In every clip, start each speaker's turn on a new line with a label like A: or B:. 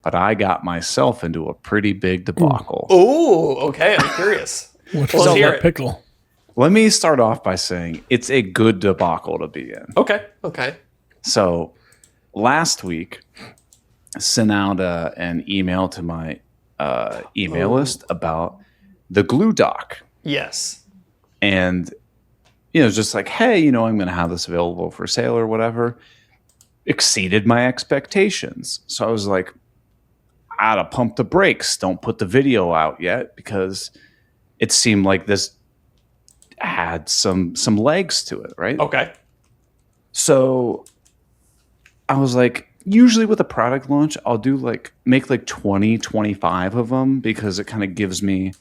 A: but I got myself into a pretty big debacle.
B: Oh, okay. I'm curious.
C: What's
B: Let's
C: all
B: hear
C: that
B: it.
C: pickle?
A: Let me start off by saying it's a good debacle to be in.
B: Okay.
A: So last week, I sent out an email to my email list about the glue dock.
B: Yes.
A: And, just like, hey, I'm going to have this available for sale or whatever. Exceeded my expectations. So I was like, I gotta pump the brakes. Don't put the video out yet because it seemed like this had some legs to it, right?
B: Okay.
A: So I was like, usually with a product launch, I'll do make 20, 25 of them because it kind of gives me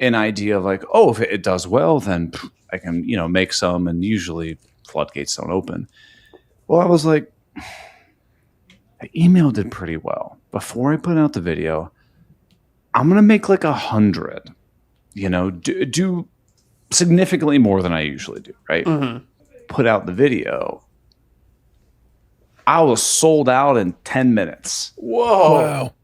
A: an idea of like, oh, if it does well, then I can, make some, and usually floodgates don't open. Well, I was like, the email did pretty well. Before I put out the video, I'm going to make 100, do significantly more than I usually do, right?
B: Mm-hmm.
A: Put out the video. I was sold out in 10 minutes.
B: Whoa.
C: Wow.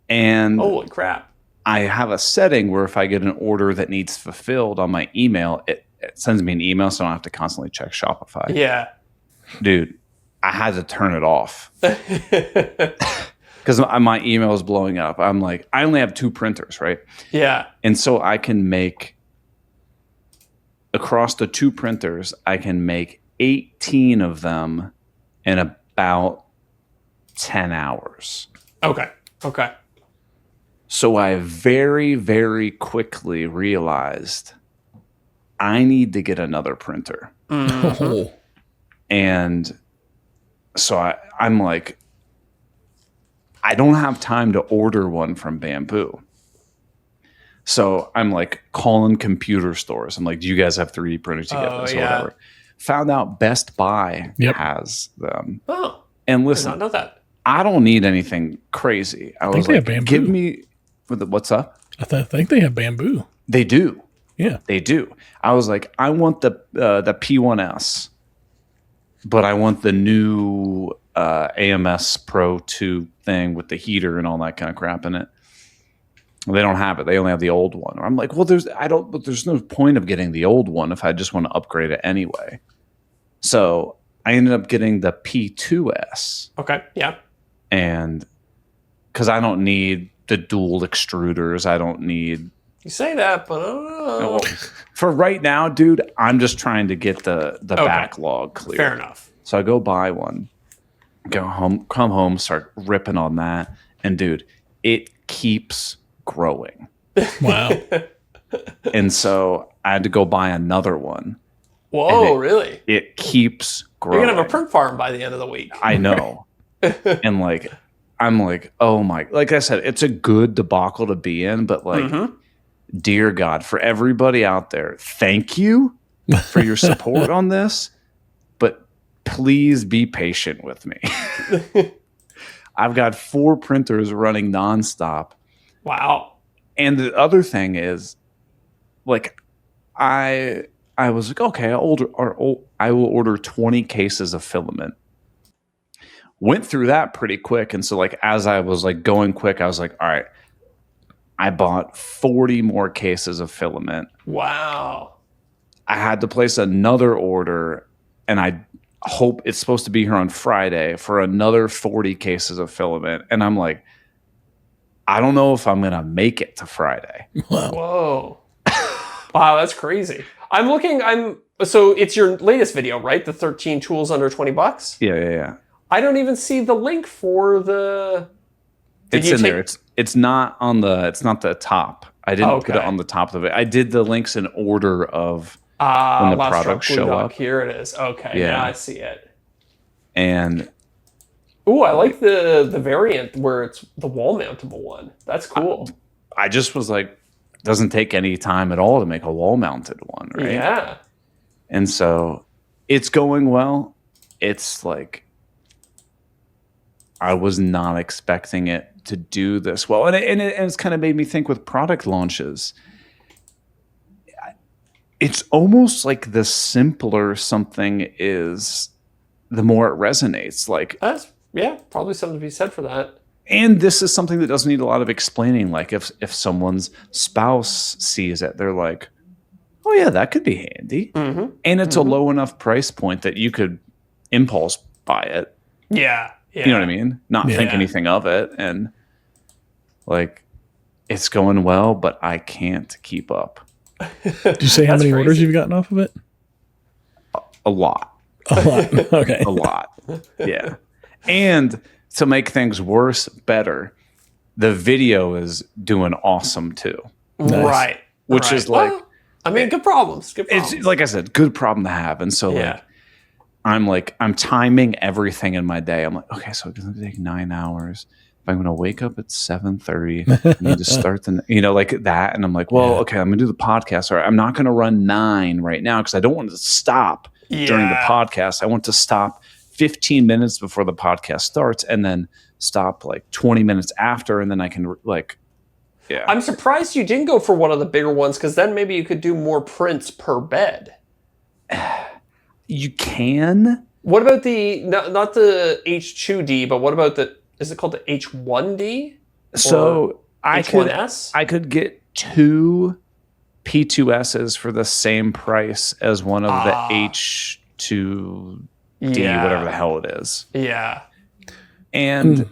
A: And
B: holy crap.
A: I have a setting where if I get an order that needs fulfilled on my email, it sends me an email so I don't have to constantly check Shopify.
B: Yeah.
A: Dude, I had to turn it off because my email is blowing up. I'm like, I only have 2 printers, right?
B: Yeah.
A: And so I can make, across the 2 printers, I can make 18 of them in about 10 hours.
B: Okay.
A: So I very, very quickly realized I need to get another printer.
B: Mm-hmm.
C: Oh.
A: And so I'm like, I don't have time to order one from Bamboo. So I'm like calling computer stores. I'm like, do you guys have 3D printers to get this or whatever? Found out Best Buy has them.
B: Oh.
A: And
B: I did
A: listen,
B: not know that.
A: I don't need anything crazy. I was
C: they
A: like,
C: have Bamboo.
A: give me, what's up?
C: I think they have Bamboo.
A: They do.
C: Yeah.
A: They do. I was like, I want the P1S, but I want the new AMS Pro 2 thing with the heater and all that kind of crap in it. Well, they don't have it. They only have the old one. Or I'm like, well, there's no point of getting the old one if I just want to upgrade it anyway. So I ended up getting the P2S.
B: Okay. Yeah.
A: And because I don't need the dual extruders, I don't need.
B: You say that, but I don't know.
A: For right now, dude, I'm just trying to get the backlog clear.
B: Fair enough.
A: So I go buy one, come home, start ripping on that, and dude, it keeps growing.
C: Wow.
A: And so I had to go buy another one.
B: Whoa, really?
A: It keeps growing.
B: You're going to have a print farm by the end of the week.
A: I know. And I'm like, oh my, like I said, it's a good debacle to be in, but dear God, for everybody out there, thank you for your support on this, but please be patient with me. I've got 4 printers running nonstop.
B: Wow.
A: And the other thing is, I was like, okay, I will order 20 cases of filament. Went through that pretty quick. And so as I was going quick, I was like, all right, I bought 40 more cases of filament.
B: Wow.
A: I had to place another order, and I hope it's supposed to be here on Friday for another 40 cases of filament. And I'm like, I don't know if I'm going to make it to Friday.
C: Wow.
B: Whoa. Wow, that's crazy. So it's your latest video, right? The 13 tools under $20?
A: Yeah.
B: I don't even see the link for the.
A: It's in there. It's not on the. It's not the top. I didn't put it on the top of it. I did the links in order of when the products show up.
B: Here it is. Okay, yeah, I see it.
A: And
B: I like the variant where it's the wall mountable one. That's cool.
A: I just was like, doesn't take any time at all to make a wall mounted one, right?
B: Yeah.
A: And so it's going well. It's I was not expecting it to do this well. And it's kind of made me think with product launches, it's almost like the simpler something is, the more it resonates.
B: That's, probably something to be said for that.
A: And this is something that doesn't need a lot of explaining. Like if someone's spouse sees it, they're like, oh yeah, that could be handy.
B: Mm-hmm.
A: And it's a low enough price point that you could impulse buy it.
B: Yeah.
A: You know what I mean? Not think anything of it. And like, it's going well, but I can't keep up.
C: Did you say how many orders you've gotten off of it?
A: A lot.
C: A lot. Okay.
A: A lot. Yeah. And to make things worse, better, the video is doing awesome too.
C: Nice.
B: Right.
A: Which is like,
B: well, I mean, good problems. Good problems.
A: it's like I said, good problem to have. And so I'm timing everything in my day. I'm like, okay, so it's going to take 9 hours. If I'm going to wake up at 7:30, I need to start like that. And I'm like, well, okay, I'm going to do the podcast. All right, I'm not going to run 9 right now because I don't want to stop during the podcast. I want to stop 15 minutes before the podcast starts and then stop like 20 minutes after. And then I can
B: I'm surprised you didn't go for one of the bigger ones because then maybe you could do more prints per bed.
A: You can.
B: What about the, not the H2D, but what about is it called the H1D?
A: So
B: H1S?
A: I could get 2 P2Ss for the same price as one of the H2D, whatever the hell it is.
B: Yeah.
A: And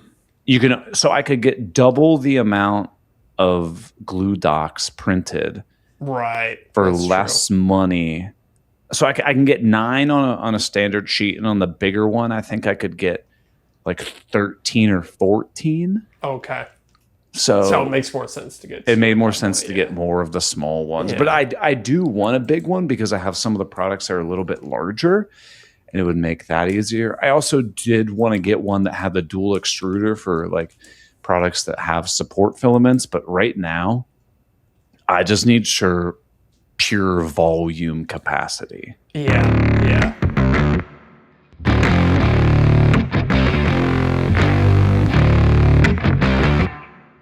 A: so I could get double the amount of glue docs printed for less money. So I can get 9 on a standard sheet, and on the bigger one, I think I could get like 13 or 14.
B: Okay.
A: So
B: it makes more sense to get.
A: It made more sense to get more of the small ones, but I do want a big one because I have some of the products that are a little bit larger, and it would make that easier. I also did want to get one that had the dual extruder for like products that have support filaments, but right now, I just need pure volume capacity.
B: Yeah.